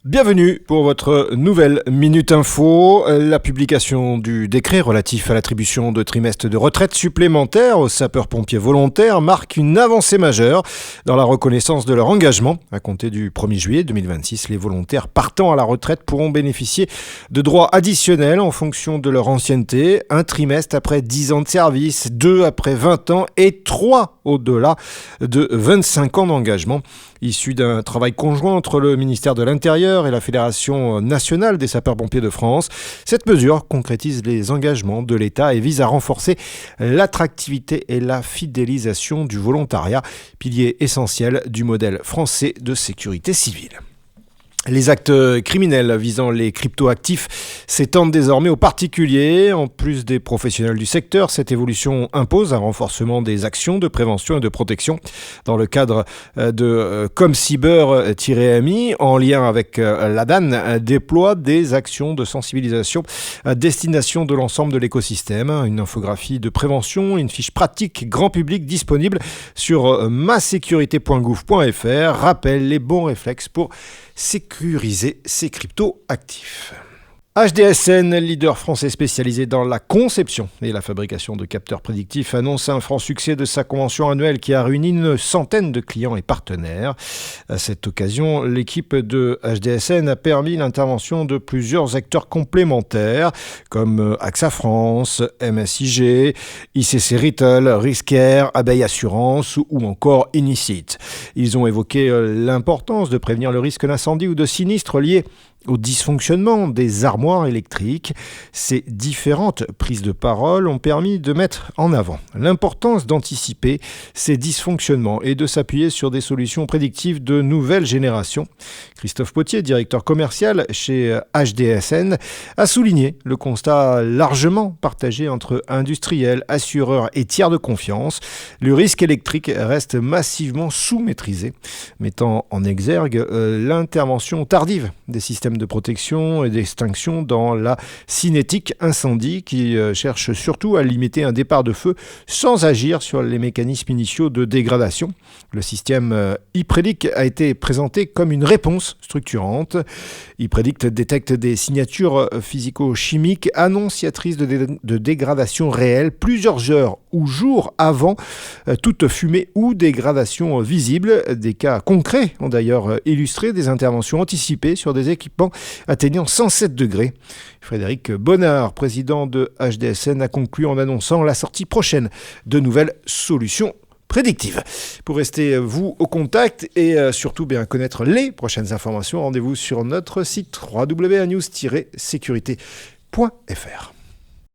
Bienvenue pour votre nouvelle Minute Info. La publication du décret relatif à l'attribution de trimestres de retraite supplémentaires aux sapeurs-pompiers volontaires marque une avancée majeure dans la reconnaissance de leur engagement. À compter du 1er juillet 2026, les volontaires partant à la retraite pourront bénéficier de droits additionnels en fonction de leur ancienneté. Un trimestre après 10 ans de service, 2 après 20 ans et 3 au-delà de 25 ans d'engagement. Issu d'un travail conjoint entre le ministère de l'Intérieur et la Fédération nationale des sapeurs-pompiers de France, cette mesure concrétise les engagements de l'État et vise à renforcer l'attractivité et la fidélisation du volontariat, pilier essentiel du modèle français de sécurité civile. Les actes criminels visant les cryptoactifs s'étendent désormais aux particuliers. En plus des professionnels du secteur, cette évolution impose un renforcement des actions de prévention et de protection. Dans le cadre de ComCyber-AMI, en lien avec l'ADAN, déploie des actions de sensibilisation à destination de l'ensemble de l'écosystème. Une infographie de prévention, une fiche pratique grand public disponible sur masécurité.gouv.fr rappelle les bons réflexes pour sécuriser ces crypto-actifs. HDSN, leader français spécialisé dans la conception et la fabrication de capteurs prédictifs, annonce un franc succès de sa convention annuelle qui a réuni une centaine de clients et partenaires. À cette occasion, l'équipe de HDSN a permis l'intervention de plusieurs acteurs complémentaires comme AXA France, MSIG, ICC Retail, Riscare, Abeille Assurance ou encore Inicite. Ils ont évoqué l'importance de prévenir le risque d'incendie ou de sinistre lié au dysfonctionnement des armoires électriques. Ces différentes prises de parole ont permis de mettre en avant l'importance d'anticiper ces dysfonctionnements et de s'appuyer sur des solutions prédictives de nouvelle génération. Christophe Potier, directeur commercial chez HDSN, a souligné le constat largement partagé entre industriels, assureurs et tiers de confiance. Le risque électrique reste massivement sous-maîtrisé, mettant en exergue l'intervention tardive des systèmes de protection et d'extinction dans la cinétique incendie qui cherche surtout à limiter un départ de feu sans agir sur les mécanismes initiaux de dégradation. Le système ePredict a été présenté comme une réponse structurante. ePredict détecte des signatures physico-chimiques annonciatrices de dégradation réelle plusieurs heures ou jours avant toute fumée ou dégradation visible. Des cas concrets ont d'ailleurs illustré des interventions anticipées sur des équipements atteignant 107 degrés. Frédéric Bonnard, président de HDSN, a conclu en annonçant la sortie prochaine de nouvelles solutions prédictives. Pour rester, vous, au contact et surtout connaître les prochaines informations, rendez-vous sur notre site www.news-sécurité.fr.